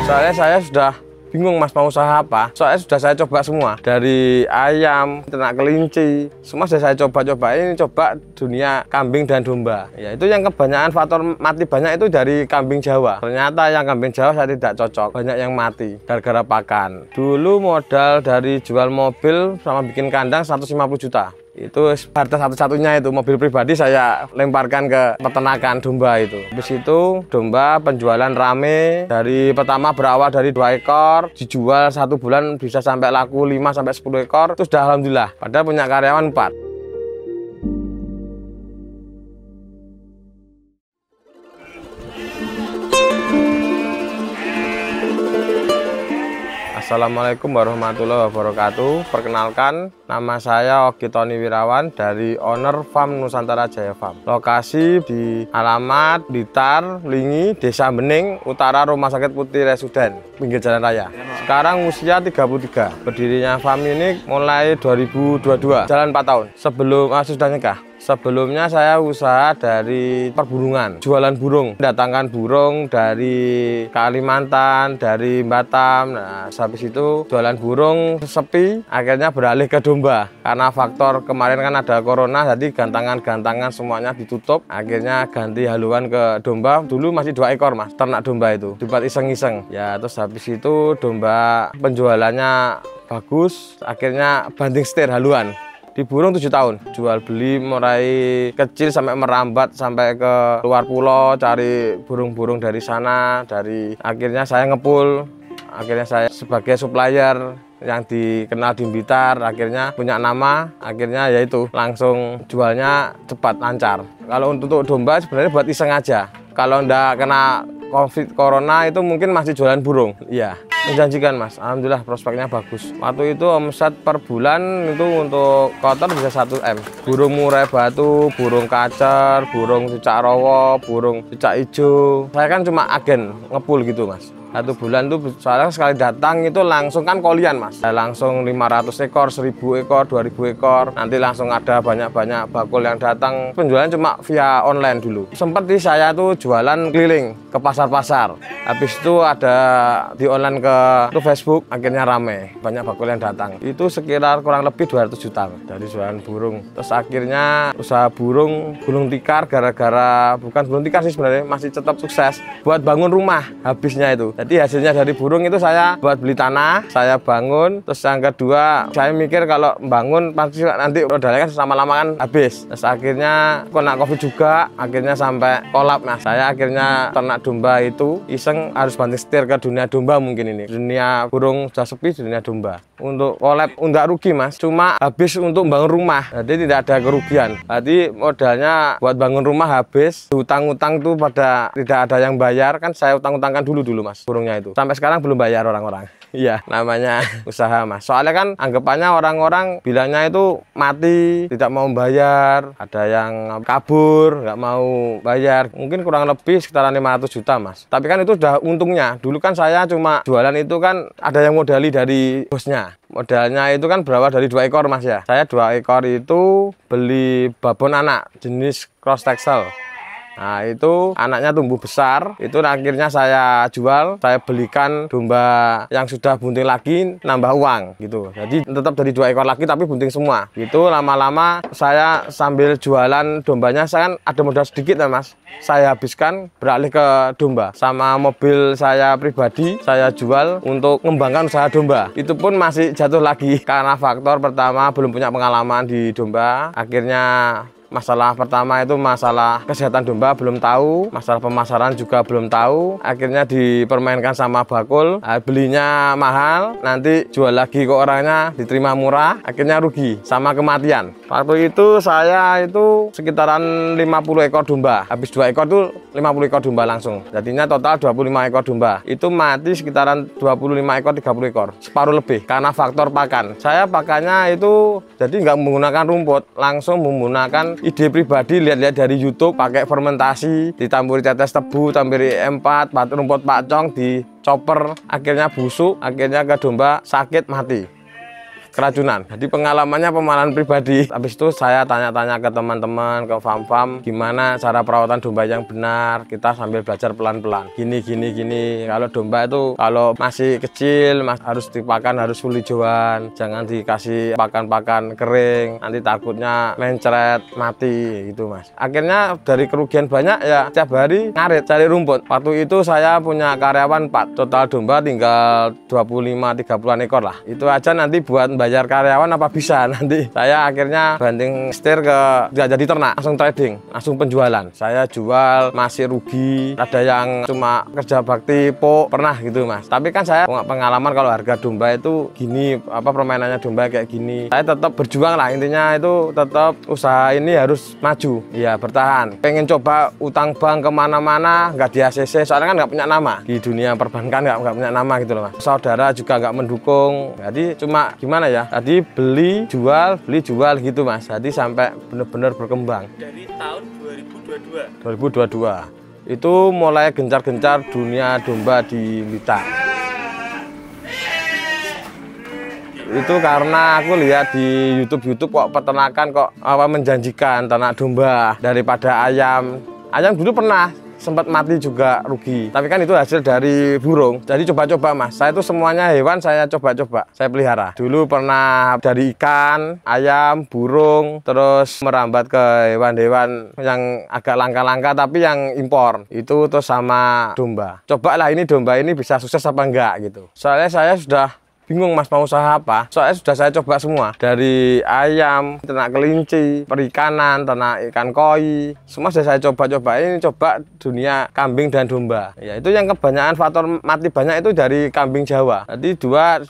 Soalnya saya sudah bingung Mas mau usaha apa. Soalnya sudah saya coba semua, dari ayam, ternak kelinci, semua sudah saya coba-cobain. Coba dunia kambing dan domba. Ya itu yang kebanyakan faktor mati banyak itu dari kambing Jawa. Ternyata yang kambing Jawa saya tidak cocok, banyak yang mati gara-gara pakan. Dulu modal dari jual mobil sama bikin kandang 150 juta. Itu harta satu-satunya, itu mobil pribadi saya lemparkan ke peternakan domba itu. Habis itu domba penjualan rame, dari pertama berawal dari 2 ekor, dijual 1 bulan bisa sampai laku 5 sampai 10 ekor. Itu sudah alhamdulillah, padahal punya karyawan 4. Assalamualaikum warahmatullahi wabarakatuh. Perkenalkan, nama saya Ogi Tony Wirawan dari owner Farm Nusantara Jaya Farm. Lokasi di alamat Blitar, Lingi, Desa Bening, Utara Rumah Sakit Putih Resuden, pinggir jalan raya. Sekarang usia 33. Berdirinya farm ini mulai 2022, jalan 4 tahun. Sebelum sudah nikah. Sebelumnya saya usaha dari perburungan, jualan burung, datangkan burung dari Kalimantan, dari Batam. Nah, habis itu jualan burung sepi, akhirnya beralih ke domba. Karena faktor kemarin kan ada corona, jadi gantangan-gantangan semuanya ditutup. Akhirnya ganti haluan ke domba. Dulu masih 2 ekor Mas, ternak domba itu, dibuat iseng-iseng. Ya terus habis itu domba penjualannya bagus, akhirnya banting setir haluan. Di burung 7 tahun, jual beli mulai kecil sampai merambat sampai ke luar pulau, cari burung-burung dari sana, akhirnya saya ngepul, akhirnya saya sebagai supplier yang dikenal di Blitar, akhirnya punya nama, akhirnya yaitu langsung jualnya cepat, lancar. Kalau untuk domba sebenarnya buat iseng aja, kalau ndak kena COVID corona itu mungkin masih jualan burung, iya. Menjanjikan Mas, alhamdulillah prospeknya bagus. Waktu itu omset per bulan itu untuk kotor bisa 1 M. Burung murai batu, burung kacer, burung cicak rawa, burung cicak hijau. Saya kan cuma agen ngepul gitu Mas. 1 bulan tuh soalnya sekali datang itu langsung kan kolian Mas. Langsung 500 ekor, 1000 ekor, 2000 ekor. Nanti langsung ada banyak-banyak bakul yang datang. Penjualan cuma via online dulu. Sempat saya tuh jualan keliling ke pasar-pasar. Habis itu ada di online ke Facebook, akhirnya rame. Banyak bakul yang datang. Itu sekitar kurang lebih 200 juta dari jualan burung. Terus akhirnya usaha burung, gulung tikar, gara-gara bukan gulung tikar sih sebenarnya, masih tetap sukses. Buat bangun rumah habisnya itu. Jadi hasilnya dari burung itu saya buat beli tanah, saya bangun. Terus yang kedua, saya mikir kalau bangun pasti nanti modalnya kan lama-lama kan habis. Terus akhirnya kena COVID juga, akhirnya sampai kolap Mas. Saya akhirnya ternak domba itu iseng harus banting setir ke dunia domba mungkin ini. Dunia burung sudah sepi, dunia domba. Untuk kolap enggak rugi Mas, cuma habis untuk bangun rumah. Jadi tidak ada kerugian. Jadi modalnya buat bangun rumah habis, utang-utang tuh pada tidak ada yang bayar, kan saya utang-utangkan dulu Mas burungnya itu. Sampai sekarang belum bayar orang-orang. Iya, namanya usaha Mas. Soalnya kan anggapannya orang-orang bilangnya itu mati, tidak mau bayar, ada yang kabur, nggak mau bayar. Mungkin kurang lebih sekitaran 500 juta Mas. Tapi kan itu udah untungnya. Dulu kan saya cuma jualan itu kan ada yang modali dari bosnya. Modalnya itu kan berawal dari 2 ekor Mas ya. Saya 2 ekor itu beli babon anak jenis cross texel. Nah itu anaknya tumbuh besar, itu akhirnya saya jual, saya belikan domba yang sudah bunting lagi, nambah uang gitu. Jadi tetap dari 2 ekor lagi tapi bunting semua. Itu lama-lama saya sambil jualan dombanya, saya kan ada modal sedikit ya Mas. Saya habiskan beralih ke domba. Sama mobil saya pribadi, saya jual untuk mengembangkan usaha domba. Itu pun masih jatuh lagi karena faktor pertama belum punya pengalaman di domba. Akhirnya masalah pertama itu masalah kesehatan domba belum tahu, masalah pemasaran juga belum tahu. Akhirnya dipermainkan sama bakul, belinya mahal, nanti jual lagi ke orangnya diterima murah, akhirnya rugi sama kematian. Waktu itu saya itu sekitaran 50 ekor domba, habis 2 ekor tuh 50 ekor domba langsung. Jadinya total 25 ekor domba. Itu mati sekitaran 25 ekor, 30 ekor, separuh lebih karena faktor pakan. Saya pakannya itu jadi nggak menggunakan rumput, langsung menggunakan ide pribadi, lihat-lihat dari YouTube, pakai fermentasi, ditamburi tetes tebu, tamburi M4, rumput pakcong, di chopper, akhirnya busuk, akhirnya ke domba sakit mati. keracunan. Jadi pengalaman pribadi. Habis itu saya tanya-tanya ke teman-teman, ke farm-farm, gimana cara perawatan domba yang benar. Kita sambil belajar pelan-pelan. Gini. Kalau domba itu kalau masih kecil, harus dipakan, harus hijauan. Jangan dikasih pakan-pakan kering. Nanti takutnya mencret, mati gitu Mas. Akhirnya dari kerugian banyak ya setiap hari ngarit cari rumput. Waktu itu saya punya karyawan 4. Total domba tinggal 25-30 ekor lah. Itu aja nanti buat bayar karyawan apa bisa nanti. Saya akhirnya banting setir ke nggak jadi ternak, langsung trading, langsung penjualan. Saya jual masih rugi. Ada yang cuma kerja bakti pernah gitu Mas. Tapi kan saya punya pengalaman kalau harga domba itu gini, permainannya domba kayak gini. Saya tetap berjuang lah, intinya itu tetap usaha ini harus maju. Iya, bertahan. Pengen coba utang bank kemana-mana, nggak di ACC, soalnya kan nggak punya nama. Di dunia perbankan nggak punya nama gitu loh Mas. Saudara juga nggak mendukung. Jadi cuma gimana ya, tadi beli jual gitu Mas. Jadi sampai benar-benar berkembang. Dari tahun 2022 itu mulai gencar-gencar dunia domba di Blitar. Itu karena aku lihat di YouTube kok peternakan kok menjanjikan ternak domba daripada ayam. Ayam dulu pernah sempat mati juga rugi, tapi kan itu hasil dari burung. Jadi coba-coba Mas, saya itu semuanya hewan saya coba-coba, saya pelihara. Dulu pernah dari ikan, ayam, burung, terus merambat ke hewan-hewan yang agak langka-langka tapi yang impor. Itu terus sama domba. Cobalah ini domba ini bisa sukses apa enggak gitu. Soalnya saya sudah bingung Mas mau usaha apa. Soalnya sudah saya coba semua. Dari ayam, ternak kelinci, perikanan, ternak ikan koi. Semua sudah saya coba-coba. Ini coba dunia kambing dan domba. Ya itu yang kebanyakan faktor mati banyak itu dari kambing Jawa. Jadi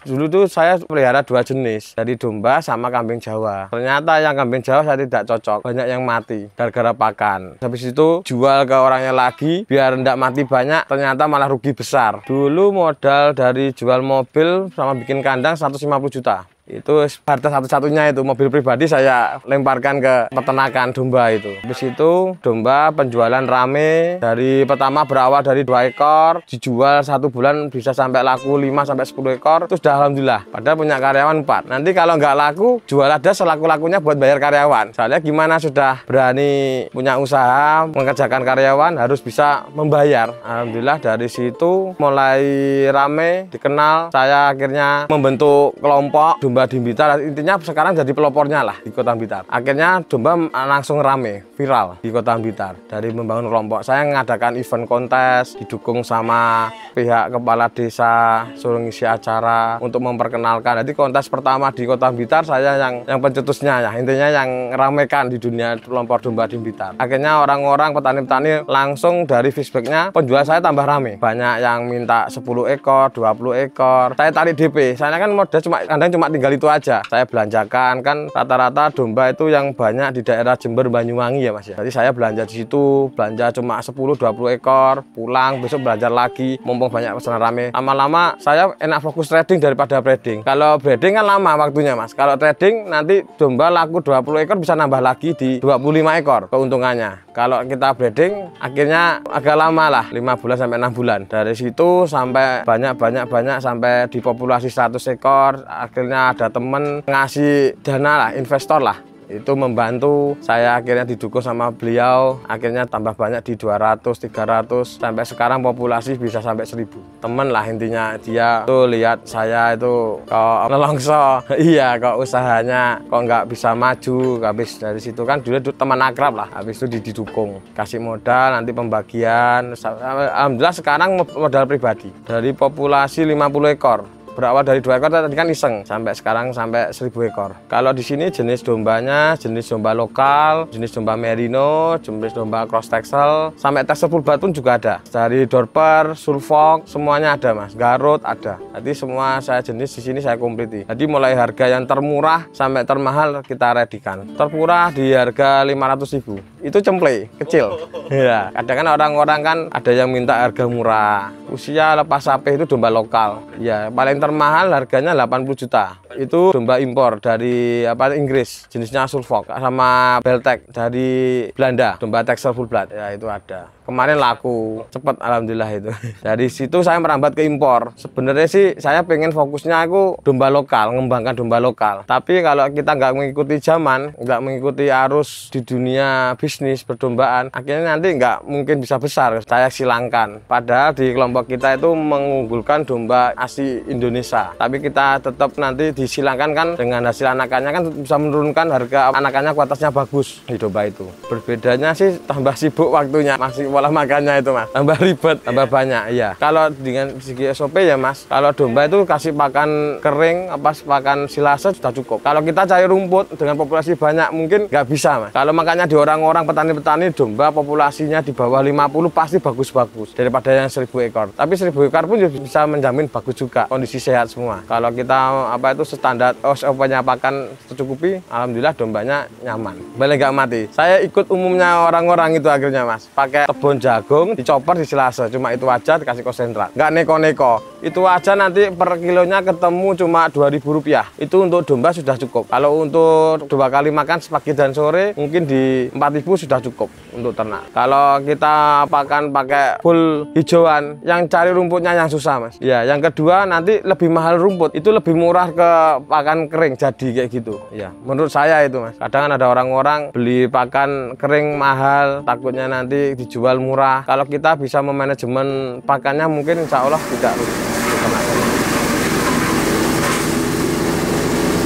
dulu tuh saya pelihara 2 jenis. Dari domba sama kambing Jawa. Ternyata yang kambing Jawa saya tidak cocok. Banyak yang mati gara-gara pakan. Habis itu jual ke orangnya lagi biar tidak mati banyak. Ternyata malah rugi besar. Dulu modal dari jual mobil sama bikin kandang 150 juta. Itu harta satu-satunya itu mobil pribadi saya lemparkan ke peternakan domba itu. Habis itu domba penjualan rame. Dari pertama berawal dari 2 ekor, dijual 1 bulan bisa sampai laku 5-10 ekor. Itu sudah alhamdulillah. Padahal punya karyawan 4. Nanti kalau nggak laku, jual ada selaku-lakunya buat bayar karyawan. Soalnya gimana sudah berani punya usaha, mengerjakan karyawan harus bisa membayar. Alhamdulillah dari situ mulai rame, dikenal. Saya akhirnya membentuk kelompok domba di Blitar, intinya sekarang jadi pelopornya lah di Kota Blitar. Akhirnya domba langsung rame, viral di Kota Blitar. Dari membangun kelompok, saya mengadakan event kontes, didukung sama pihak kepala desa, suruh ngisi acara untuk memperkenalkan. Jadi kontes pertama di Kota Blitar saya yang pencetusnya ya, intinya yang ramekan di dunia kelompok domba di Blitar. Akhirnya orang-orang petani-petani langsung dari feedbacknya penjual saya tambah rame. Banyak yang minta 10 ekor, 20 ekor. Saya tarik DP, saya kan modal kandang cuma tinggal itu aja. Saya belanjakan kan rata-rata domba itu yang banyak di daerah Jember, Banyuwangi ya Mas ya. Jadi saya belanja di situ, belanja cuma 10-20 ekor, pulang besok belajar lagi, mumpung banyak pesanan rame. Lama-lama saya enak fokus trading daripada breeding. Kalau breeding kan lama waktunya Mas. Kalau trading nanti domba laku 20 ekor bisa nambah lagi di 25 ekor keuntungannya. Kalau kita breeding akhirnya agak lama lah, 5 bulan sampai 6 bulan. Dari situ sampai banyak sampai di populasi 100 ekor. Akhirnya ada temen ngasih dana lah, investor lah. Itu membantu saya, akhirnya didukung sama beliau, akhirnya tambah banyak di 200, 300, sampai sekarang populasi bisa sampai 1000. Temen lah intinya, dia tuh lihat saya itu kok nelongso, iya kok usahanya kok nggak bisa maju. Habis dari situ kan dulu teman akrab lah, habis itu didukung, kasih modal, nanti pembagian. Alhamdulillah sekarang modal pribadi, dari populasi 50 ekor. Berawal dari 2 ekor tadi kan iseng, sampai sekarang sampai 1000 ekor. Kalau di sini jenis dombanya, jenis domba lokal, jenis domba merino, jenis domba cross texel, sampai texel full blood pun juga ada. Dari Dorper, Sulfok, semuanya ada Mas. Garut ada. Jadi semua saya jenis di sini saya kompliti. Jadi mulai harga yang termurah sampai termahal kita redikan. Termurah di harga 500.000. Itu cemplay, kecil. Ya, kadang kan orang-orang kan ada yang minta harga murah. usia lepas sapi itu domba lokal. Ya, paling termahal harganya 80 juta. Itu domba impor dari Inggris, jenisnya Suffolk sama Beltek dari Belanda, domba Texel full blood. Ya, itu ada. Kemarin laku cepet, alhamdulillah itu. Dari situ saya merambat ke impor. Sebenarnya sih saya pengen fokusnya aku domba lokal, mengembangkan domba lokal. Tapi kalau kita nggak mengikuti zaman, nggak mengikuti arus di dunia bisnis perdombaan, akhirnya nanti nggak mungkin bisa besar. Saya silangkan. Padahal di kelompok kita itu mengunggulkan domba asli Indonesia. Tapi kita tetap nanti disilangkan kan dengan hasil anakannya kan bisa menurunkan harga anakannya, kualitasnya bagus di domba itu. Berbedanya sih tambah sibuk waktunya, masih pola makannya itu mas, tambah ribet, tambah banyak. Iya. Kalau dengan segi SOP ya mas, kalau domba itu kasih pakan kering, pakan silase sudah cukup. Kalau kita cari rumput dengan populasi banyak mungkin nggak bisa mas. Kalau makanya di orang-orang petani-petani domba populasinya di bawah 50 pasti bagus-bagus daripada yang 1000 ekor. Tapi 1000 ekor pun bisa menjamin bagus juga, kondisi sehat semua. Kalau kita standar SOP-nya pakan tercukupi, alhamdulillah dombanya nyaman, boleh nggak mati. Saya ikut umumnya orang-orang itu akhirnya mas, pakai kebun jagung, dicopper di silase, cuma itu aja dikasih konsentrat, nggak neko-neko. Itu aja nanti per kilonya ketemu cuma Rp2.000. Itu untuk domba sudah cukup. Kalau untuk 2 kali makan pagi dan sore mungkin di 4.000 sudah cukup untuk ternak. Kalau kita pakan pakai full hijauan, yang cari rumputnya yang susah mas. Ya, yang kedua nanti lebih mahal rumput, itu lebih murah ke pakan kering jadi kayak gitu. Ya, menurut saya itu mas. Kadang ada orang-orang beli pakan kering mahal, takutnya nanti dijual murah. Kalau kita bisa memanajemen pakannya mungkin insya Allah tidak rugi.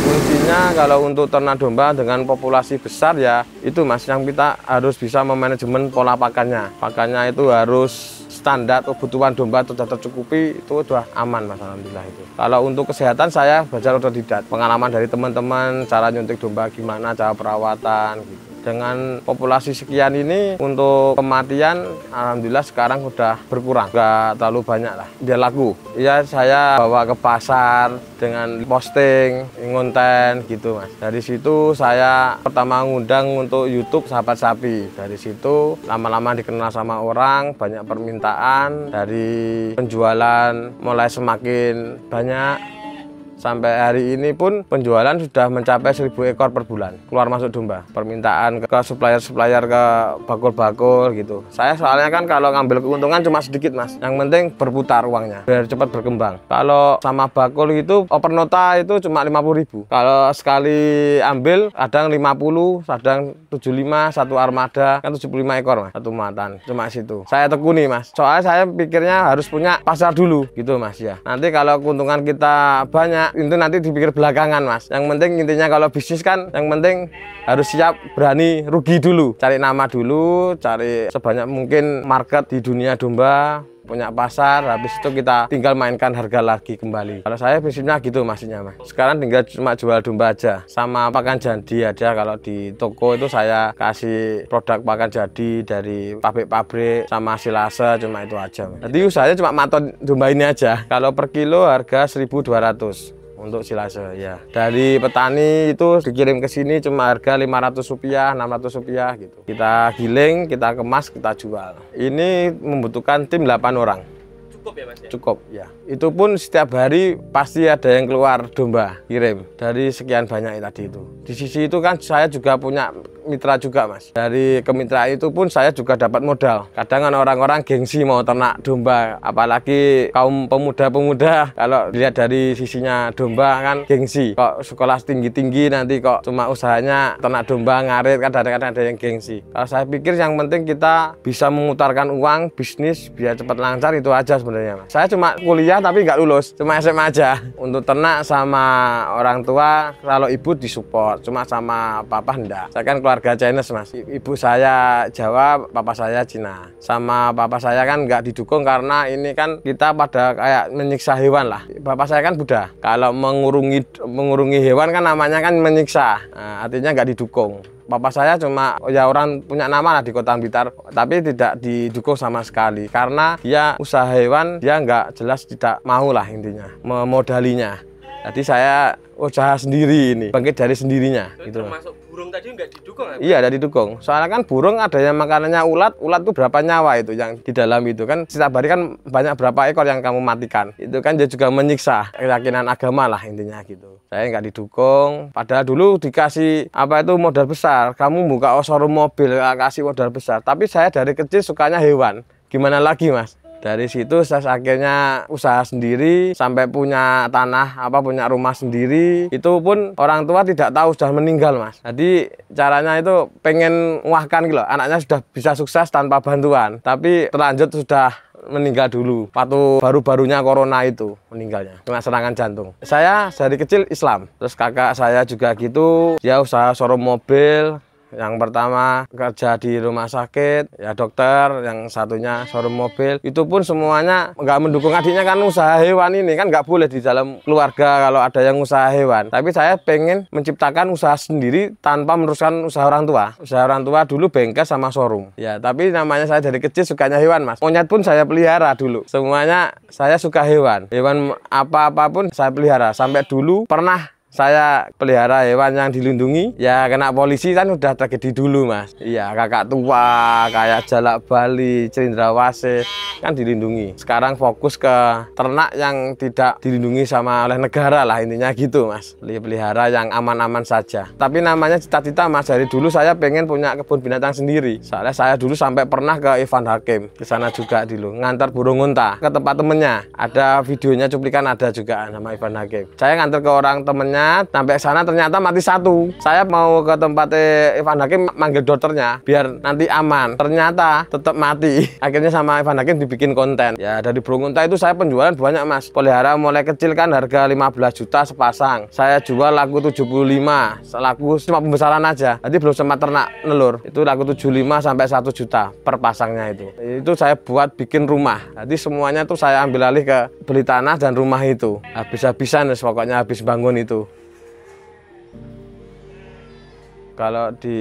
Kuncinya kalau untuk ternak domba dengan populasi besar ya itu mas, yang kita harus bisa memanajemen pola pakannya. Pakannya itu harus standar, kebutuhan domba sudah tercukupi, itu sudah aman mas, alhamdulillah itu. Kalau untuk kesehatan saya belajar otodidak, pengalaman dari teman-teman, cara nyuntik domba gimana, cara perawatan gitu. Dengan populasi sekian ini untuk kematian alhamdulillah sekarang udah berkurang, nggak terlalu banyak lah, dia laku. Ya saya bawa ke pasar dengan posting, ngonten gitu mas. Dari situ saya pertama ngundang untuk YouTube Sahabat Sapi. Dari situ lama-lama dikenal sama orang, banyak permintaan, dari penjualan mulai semakin banyak. Sampai hari ini pun penjualan sudah mencapai 1000 ekor per bulan keluar masuk domba. Permintaan ke supplier-supplier, ke bakul-bakul gitu. Saya soalnya kan kalau ngambil keuntungan cuma sedikit mas. Yang penting berputar uangnya biar cepat berkembang. Kalau sama bakul itu oper nota itu cuma 50.000. Kalau sekali ambil kadang 50, kadang 75, satu armada kan 75 ekor mas, satu muatan. Cuma situ. Saya tekuni mas. Soalnya saya pikirnya harus punya pasar dulu gitu mas ya. Nanti kalau keuntungan kita banyak itu nanti dipikir belakangan mas. Yang penting intinya kalau bisnis kan yang penting harus siap berani rugi dulu, cari nama dulu, cari sebanyak mungkin market di dunia domba, punya pasar, habis itu kita tinggal mainkan harga lagi kembali. Kalau saya prinsipnya gitu maksudnya mas. Sekarang tinggal cuma jual domba aja sama pakan jadi aja. Kalau di toko itu saya kasih produk pakan jadi dari pabrik-pabrik sama silase, cuma itu aja mas. Jadi usahanya cuma maton domba ini aja. Kalau per kilo harga 1.200 untuk silase ya. Dari petani itu dikirim ke sini cuma harga Rp500, Rp600 gitu. Kita giling, kita kemas, kita jual. Ini membutuhkan tim 8 orang. Cukup ya mas ya? Cukup ya. Itu pun setiap hari pasti ada yang keluar domba kirim dari sekian banyak tadi itu. Di sisi itu kan saya juga punya mitra juga mas. Dari kemitraan itu pun saya juga dapat modal. Kadang kan orang-orang gengsi mau ternak domba, apalagi kaum pemuda-pemuda kalau dilihat dari sisinya domba kan gengsi. Kok sekolah tinggi-tinggi nanti kok cuma usahanya ternak domba ngarit, kan kadang-kadang ada yang gengsi. Kalau saya pikir yang penting kita bisa memutarkan uang bisnis biar cepat lancar, itu aja sebenarnya mas. Saya cuma kuliah tapi nggak lulus, cuma SMA aja. Untuk ternak sama orang tua kalau ibu disupport, cuma sama papa enggak. Saya kan keluarga Chinese mas, ibu saya Jawa, papa saya Cina. Sama papa saya kan nggak didukung karena ini kan kita pada kayak menyiksa hewan lah. Bapak saya kan Buddha, kalau mengurungi hewan kan namanya kan menyiksa, nah, artinya nggak didukung. Papa saya cuma ya orang punya nama lah di Kota Blitar, tapi tidak didukung sama sekali karena dia usaha hewan, dia nggak jelas, tidak mau lah intinya memodalinya. Jadi saya usaha sendiri ini, bangkit dari sendirinya gitu. Termasuk burung tadi nggak didukung ya? Iya, ada didukung. Soalnya kan burung ada yang makanannya ulat, ulat tuh berapa nyawa itu yang di dalam itu kan. Setiap hari kan banyak berapa ekor yang kamu matikan. Itu kan dia juga menyiksa keyakinan agama lah intinya gitu. Saya nggak didukung. Padahal dulu dikasih apa itu modal besar. Kamu buka showroom mobil, kasih modal besar. Tapi saya dari kecil sukanya hewan. Gimana lagi mas? Dari situ saya akhirnya usaha sendiri sampai punya tanah punya rumah sendiri. Itu pun orang tua tidak tahu sudah meninggal mas. Jadi caranya itu pengen nguahkan gitu loh. Anaknya sudah bisa sukses tanpa bantuan. Tapi terlanjut sudah meninggal dulu. Waktu baru-barunya corona itu meninggalnya kena serangan jantung. Saya dari kecil Islam. Terus kakak saya juga gitu. Dia usaha showroom mobil. Yang pertama kerja di rumah sakit, ya dokter, yang satunya showroom mobil. Itu pun semuanya nggak mendukung. Adiknya kan usaha hewan ini, kan nggak boleh di dalam keluarga kalau ada yang usaha hewan. Tapi saya pengen menciptakan usaha sendiri tanpa meneruskan usaha orang tua. Usaha orang tua dulu bengkel sama showroom. Ya, tapi namanya saya dari kecil sukanya hewan mas. Monyet pun saya pelihara dulu. Semuanya saya suka hewan. Hewan apapun saya pelihara. Sampai dulu pernah saya pelihara hewan yang dilindungi, ya kena polisi kan udah tragedi dulu mas. Iya, kakak tua kayak jalak bali, cendrawasih kan dilindungi. Sekarang fokus ke ternak yang tidak dilindungi sama oleh negara lah intinya gitu mas. Pelihara yang aman-aman saja. Tapi namanya cita-cita mas, dari dulu saya pengen punya kebun binatang sendiri. Soalnya saya dulu sampai pernah ke Irfan Hakim, ke sana juga dulu ngantar burung unta ke tempat temennya. Ada videonya, cuplikan ada juga nama Irfan Hakim. Saya ngantar ke orang temennya. Sampai sana ternyata mati satu. Saya mau ke tempat Irfan Hakim manggil dokternya biar nanti aman. Ternyata tetap mati. Akhirnya sama Irfan Hakim dibikin konten. Ya dari burung unta itu saya penjualan banyak mas. Pelihara mulai kecil kan harga 15 juta sepasang. Saya jual laku 75. Laku cuma pembesaran aja. Jadi belum sempat ternak nelur. Itu laku 75 sampai 1 juta per pasangnya itu. Itu saya buat bikin rumah. Jadi semuanya tuh saya ambil alih ke beli tanah dan rumah itu. Habis-habisan pokoknya habis bangun itu. Kalau di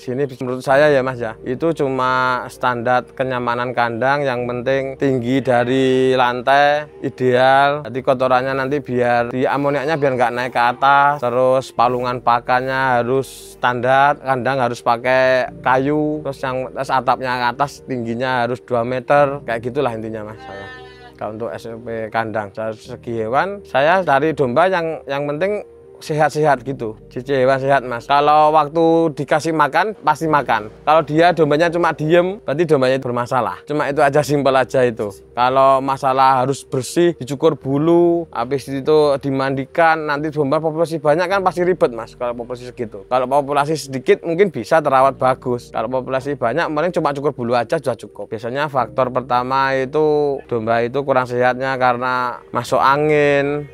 sini menurut saya ya mas ya, itu cuma standar kenyamanan kandang, yang penting tinggi dari lantai ideal. Jadi kotorannya nanti biar di amoniaknya biar nggak naik ke atas. Terus palungan pakannya harus standar, kandang harus pakai kayu. Terus yang atapnya ke atas tingginya harus 2 meter. Kayak gitulah intinya mas saya. Kalau untuk SOP kandang dari segi hewan, saya dari domba yang penting sehat-sehat gitu, cici hewan sehat mas. Kalau waktu dikasih makan pasti makan. Kalau dia dombanya cuma diem, berarti dombanya bermasalah. Cuma itu aja, simpel aja itu. Kalau masalah harus bersih, dicukur bulu, habis itu dimandikan. Nanti domba populasi banyak kan pasti ribet mas. Kalau populasi segitu. Kalau populasi sedikit mungkin bisa terawat bagus. Kalau populasi banyak mending cuma cukur bulu aja sudah cukup. Biasanya faktor pertama itu domba itu kurang sehatnya karena masuk angin,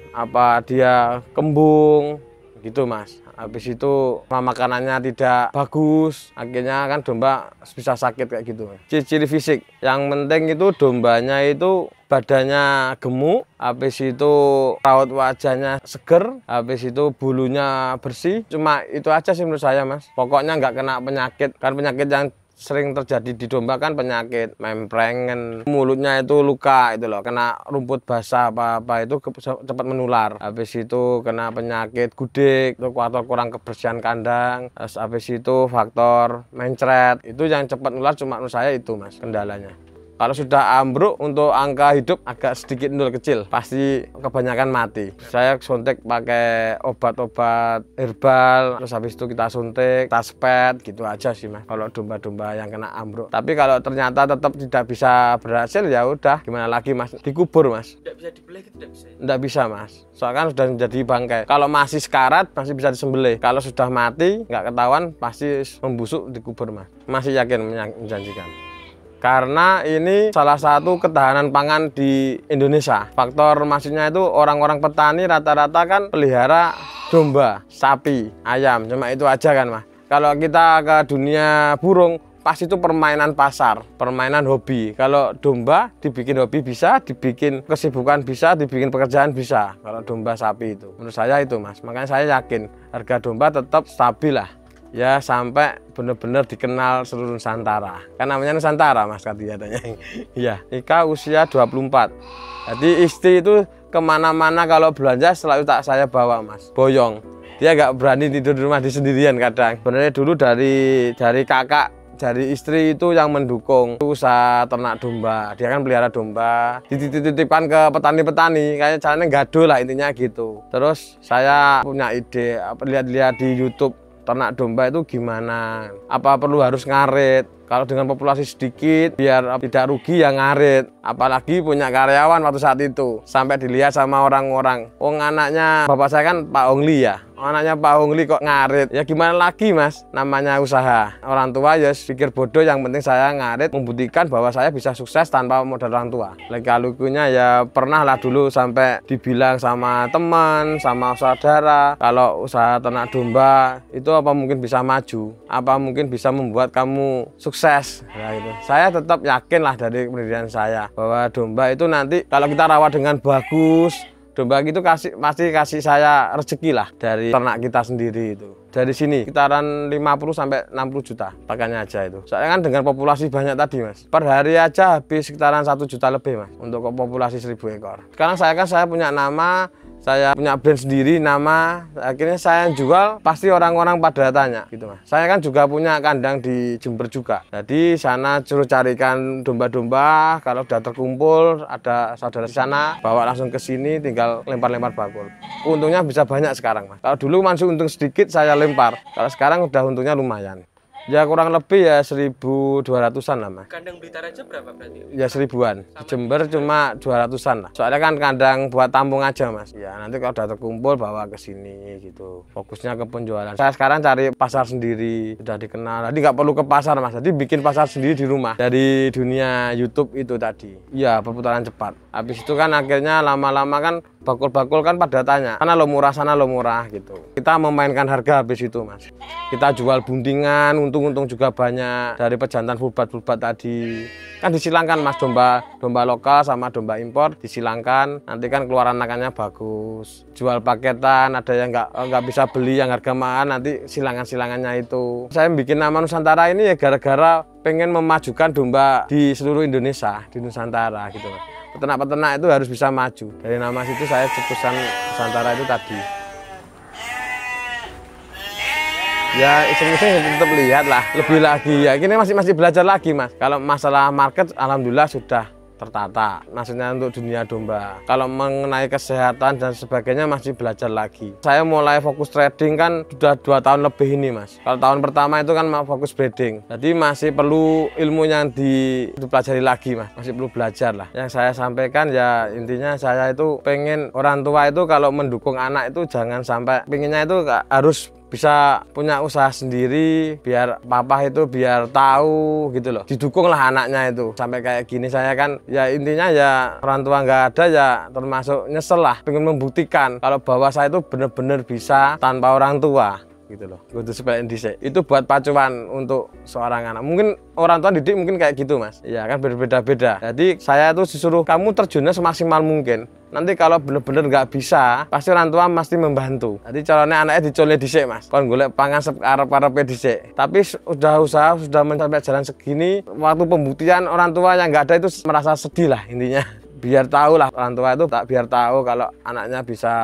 dia kembung gitu mas. Habis itu makanannya tidak bagus, akhirnya kan domba bisa sakit kayak gitu. Ciri-ciri fisik yang penting itu dombanya itu badannya gemuk, habis itu raut wajahnya seger, habis itu bulunya bersih. Cuma itu aja sih menurut saya mas. Pokoknya nggak kena penyakit. Kan penyakit yang sering terjadi di domba kan penyakit memprengen, mulutnya itu luka itu loh, kena rumput basah apa itu cepat menular. Habis itu kena penyakit gudik, itu faktor kurang kebersihan kandang. Habis itu faktor mencret, itu yang cepat menular. Cuma menurut saya itu mas kendalanya. Kalau sudah ambruk untuk angka hidup agak sedikit nol kecil, pasti kebanyakan mati. Saya suntik pakai obat-obat herbal, terus habis itu kita suntik, taspet, gitu aja sih mas. Kalau domba-domba yang kena ambruk. Tapi kalau ternyata tetap tidak bisa berhasil, ya udah gimana lagi mas, dikubur mas. Tidak bisa dibeleh, tidak bisa. Tidak bisa mas, soalnya kan sudah menjadi bangkai. Kalau masih sekarat masih bisa disembelih. Kalau sudah mati nggak ketahuan pasti membusuk, dikubur mas. Masih yakin menjanjikan. Karena ini salah satu ketahanan pangan di Indonesia. Faktor maksudnya itu orang-orang petani rata-rata kan pelihara domba, sapi, ayam. Cuma itu aja kan mas. Kalau kita ke dunia burung, pasti itu permainan pasar, permainan hobi. Kalau domba dibikin hobi bisa, dibikin kesibukan bisa, dibikin pekerjaan bisa. Kalau domba, sapi itu. Menurut saya itu mas. Makanya saya yakin harga domba tetap stabil lah. Ya sampai benar-benar dikenal seluruh Nusantara. Kan namanya Nusantara mas katanya. Iya, Ika usia 24. Jadi istri itu kemana-mana kalau belanja selalu tak saya bawa mas. Boyong. Dia nggak berani tidur di rumah di sendirian kadang. Sebenarnya dulu dari kakak, dari istri itu yang mendukung usaha ternak domba. Dia kan pelihara domba, dititip-titipkan ke petani-petani, kayak caranya gaduh lah intinya gitu. Terus saya punya ide, lihat-lihat di YouTube ternak domba itu gimana, apa perlu harus ngarit. Kalau dengan populasi sedikit, biar tidak rugi ya ngarit. Apalagi punya karyawan waktu saat itu. Sampai dilihat sama orang-orang, oh anaknya bapak saya kan Pak Hongli ya. Anaknya Pak Hongli kok ngarit. Ya gimana lagi mas, namanya usaha. Orang tua ya pikir bodoh, yang penting saya ngarit, membuktikan bahwa saya bisa sukses tanpa modal orang tua. Lika-likunya ya pernah lah dulu sampai dibilang sama teman, sama saudara, kalau usaha ternak domba itu apa mungkin bisa maju, apa mungkin bisa membuat kamu sukses. Nah, itu. Saya tetap yakin lah dari pendidikan saya bahwa domba itu nanti kalau kita rawat dengan bagus, domba itu pasti kasih saya rezeki lah dari ternak kita sendiri itu. Dari sini sekitaran 50 sampai 60 juta pakannya aja itu. Soalnya kan dengan populasi banyak tadi mas, per hari aja habis sekitaran 1 juta lebih mas untuk populasi 1000 ekor. Sekarang saya punya nama, saya punya brand sendiri nama, akhirnya saya jual pasti orang-orang pada tanya gitu mas. Saya kan juga punya kandang di Jember juga, jadi sana suruh carikan domba-domba, kalau udah terkumpul ada saudara di sana bawa langsung ke sini, tinggal lempar-lempar bakul. Untungnya bisa banyak sekarang mas. Kalau dulu masih untung sedikit saya lempar, kalau sekarang udah untungnya lumayan. Ya kurang lebih ya 1.200-an lah mas. Kandang Blitar aja berapa berarti? Ya 1000-an. Di Jember cuma 200-an lah. Soalnya kan kandang buat tampung aja mas. Ya nanti kalau udah terkumpul bawa ke sini gitu. Fokusnya ke penjualan. Saya sekarang cari pasar sendiri, sudah dikenal. Jadi nggak perlu ke pasar mas. Jadi bikin pasar sendiri di rumah. Dari dunia YouTube itu tadi. Ya perputaran cepat. Habis itu kan akhirnya lama-lama kan bakul-bakul kan pada tanya, sana lo murah, sana lo murah gitu. Kita memainkan harga habis itu mas. Kita jual buntingan, untung-untung juga banyak dari pejantan fullbat tadi. Kan disilangkan mas, domba lokal sama domba impor disilangkan. Nanti kan keluaran anakannya bagus. Jual paketan, ada yang nggak bisa beli yang harga mahal, nanti silangan-silangannya itu. Saya bikin nama Nusantara ini ya gara-gara pengen memajukan domba di seluruh Indonesia, di Nusantara gitu mas. Peternak-peternak itu harus bisa maju. Dari nama situ saya cetusan Nusantara itu tadi. Ya iseng-iseng tetap lihat lah, lebih lagi ya. Ini masih belajar lagi mas. Kalau masalah market, alhamdulillah sudah tertata. Maksudnya untuk dunia domba. Kalau mengenai kesehatan dan sebagainya masih belajar lagi. Saya mulai fokus trading kan sudah 2 tahun lebih ini mas. Kalau tahun pertama itu kan fokus breeding. Jadi masih perlu ilmu yang dipelajari lagi mas. Masih perlu belajar lah. Yang saya sampaikan ya intinya saya itu pengen orang tua itu kalau mendukung anak itu jangan sampai pengennya itu harus bisa punya usaha sendiri, biar papa itu biar tahu gitu loh, didukung lah anaknya itu. Sampai kayak gini saya kan ya intinya ya orang tua nggak ada ya termasuk nyesel lah, pengen membuktikan kalau bahwa saya itu bener-bener bisa tanpa orang tua gitu loh. Kudu supaya itu buat pacuan untuk seorang anak. Mungkin orang tua didik mungkin kayak gitu mas, ya kan berbeda-beda. Jadi saya tuh disuruh kamu terjunnya semaksimal mungkin. Nanti kalau bener-bener nggak bisa, pasti orang tua pasti membantu. Jadi caranya anaknya dicolek dhisik mas, kon golek pangan arep-arepe dhisik. Tapi sudah mencapai jalan segini, waktu pembuktian orang tua yang nggak ada itu merasa sedih lah intinya. Biar tahu lah orang tua itu, biar tahu kalau anaknya bisa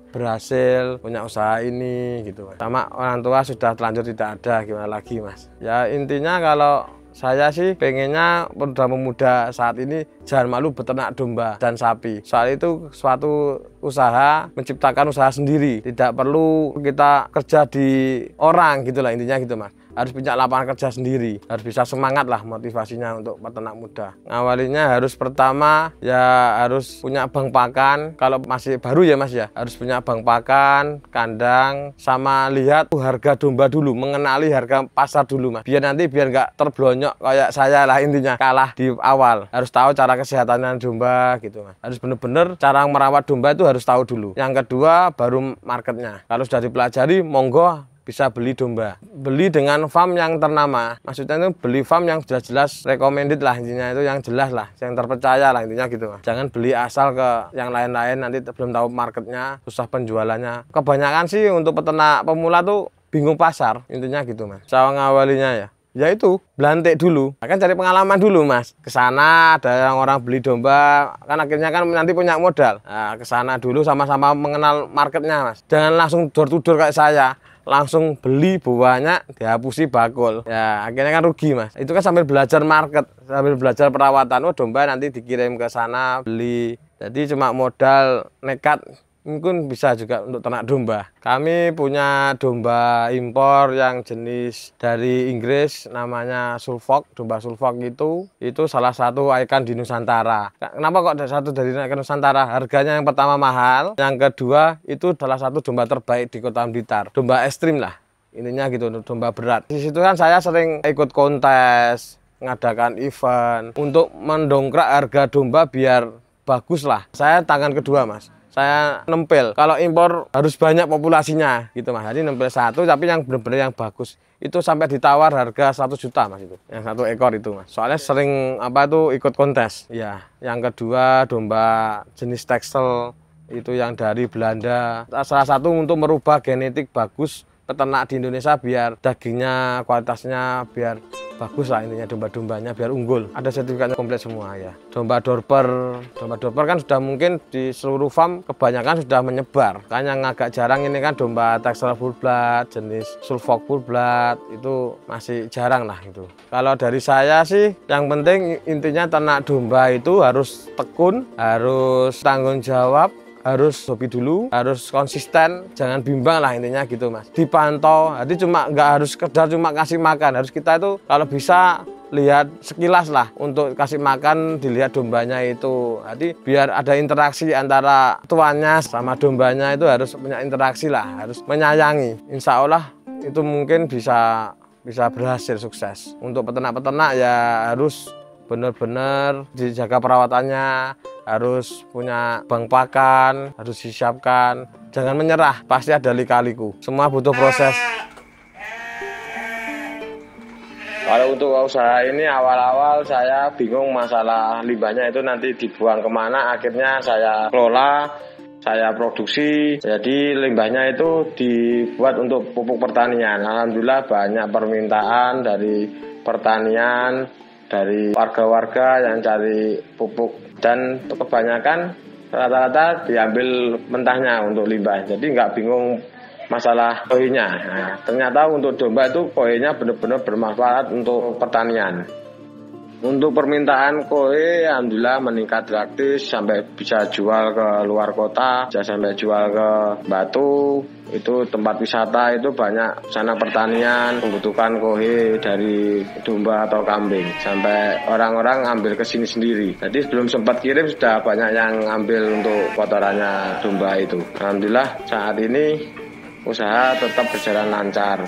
berhasil punya usaha ini gitu mas. Sama orang tua sudah terlanjur tidak ada, gimana lagi mas. Ya intinya kalau saya sih pengennya pemuda saat ini jangan malu beternak domba dan sapi. Soal itu suatu usaha, menciptakan usaha sendiri. Tidak perlu kita kerja di orang gitu lah intinya gitu mas. Harus punya lapangan kerja sendiri, harus bisa semangat lah motivasinya untuk peternak muda. Awalnya harus pertama ya harus punya bank pakan, kalau masih baru ya mas ya, harus punya bank pakan, kandang, sama lihat harga domba dulu, mengenali harga pasar dulu mas. Biar nanti biar nggak terblonyok kayak saya lah intinya, kalah di awal. Harus tahu cara kesehatan domba gitu mas. Harus bener-bener cara merawat domba itu harus tahu dulu. Yang kedua baru marketnya. Kalau sudah dipelajari, monggo bisa beli domba. Beli dengan farm yang ternama. Maksudnya itu beli farm yang sudah jelas recommended lah intinya, itu yang jelas lah, yang terpercaya lah intinya gitu mas. Jangan beli asal ke yang lain-lain, nanti belum tahu marketnya, susah penjualannya. Kebanyakan sih untuk peternak pemula tuh bingung pasar intinya gitu mas. Cara ngawalinya ya Ya itu, belantik dulu. Kan cari pengalaman dulu, Mas. Ke sana ada yang orang beli domba, kan akhirnya kan nanti punya modal. Nah, ke sana dulu sama-sama mengenal marketnya, Mas. Jangan langsung door to door kayak saya. Langsung beli banyak, dihapusi bakul. Ya, akhirnya kan rugi, Mas. Itu kan sambil belajar market, sambil belajar perawatan. Oh, domba nanti dikirim ke sana, beli. Jadi cuma modal nekat. Mungkin bisa juga untuk ternak domba. Kami punya domba impor yang jenis dari Inggris, namanya Suffolk. Domba Suffolk itu salah satu ikon di Nusantara. Kenapa kok satu dari ikon Nusantara? Harganya yang pertama mahal, yang kedua itu salah satu domba terbaik di Kota Blitar. Domba ekstrim lah, ininya gitu, domba berat. Di situ kan saya sering ikut kontes, ngadakan event untuk mendongkrak harga domba biar bagus lah. Saya tangan kedua, Mas. Saya nempel, kalau impor harus banyak populasinya gitu, Mas. Jadi nempel satu tapi yang benar-benar yang bagus. Itu sampai ditawar harga 1 juta, Mas, itu. Yang 1 ekor itu, Mas. Soalnya sering ikut kontes. Ya, yang kedua domba jenis tekstil itu yang dari Belanda. Salah satu untuk merubah genetik bagus peternak di Indonesia biar dagingnya kualitasnya biar bagus lah, intinya domba-dombanya biar unggul. Ada sertifikatnya komplit semua ya. Domba Dorper kan sudah mungkin di seluruh farm kebanyakan sudah menyebar. Kan yang agak jarang ini kan domba Texel full blood, jenis Suffolk full blood itu masih jarang lah itu. Kalau dari saya sih yang penting intinya ternak domba itu harus tekun, harus tanggung jawab, harus hobi dulu, harus konsisten, jangan bimbang lah intinya gitu, Mas. Dipantau, jadi nggak harus sekedar cuma kasih makan, harus kita itu kalau bisa lihat sekilas lah untuk kasih makan, dilihat dombanya itu. Jadi biar ada interaksi antara tuannya sama dombanya, itu harus punya interaksi lah, harus menyayangi. Insya Allah itu mungkin bisa berhasil sukses. Untuk peternak-peternak ya harus benar-benar dijaga perawatannya, harus punya bank pakan, harus disiapkan. Jangan menyerah, pasti ada lika-liku. Semua butuh proses. Kalau untuk usaha ini awal-awal saya bingung masalah limbahnya itu nanti dibuang kemana. Akhirnya saya kelola, saya produksi. Jadi limbahnya itu dibuat untuk pupuk pertanian. Alhamdulillah banyak permintaan dari pertanian, dari warga-warga yang cari pupuk, dan kebanyakan rata-rata diambil mentahnya untuk limbah. Jadi nggak bingung masalah koinnya. Nah, ternyata untuk domba itu koinnya benar-benar bermanfaat untuk pertanian. Untuk permintaan koi alhamdulillah meningkat drastis sampai bisa jual ke luar kota, bisa sampai jual ke Batu. Itu tempat wisata itu banyak sana pertanian membutuhkan koi dari domba atau kambing, sampai orang-orang ambil ke sini sendiri. Jadi sebelum sempat kirim sudah banyak yang ambil untuk kotorannya domba itu. Alhamdulillah saat ini usaha tetap berjalan lancar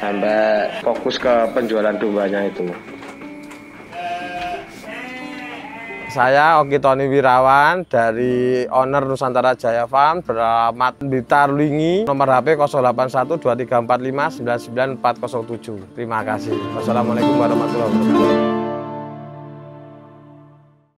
sampai fokus ke penjualan dombanya itu. Saya Oki Tony Wirawan dari owner Nusantara Jaya Farm, beralamat Blitar Lingi, nomor HP 081234599407. Terima kasih. Wassalamualaikum warahmatullahi wabarakatuh.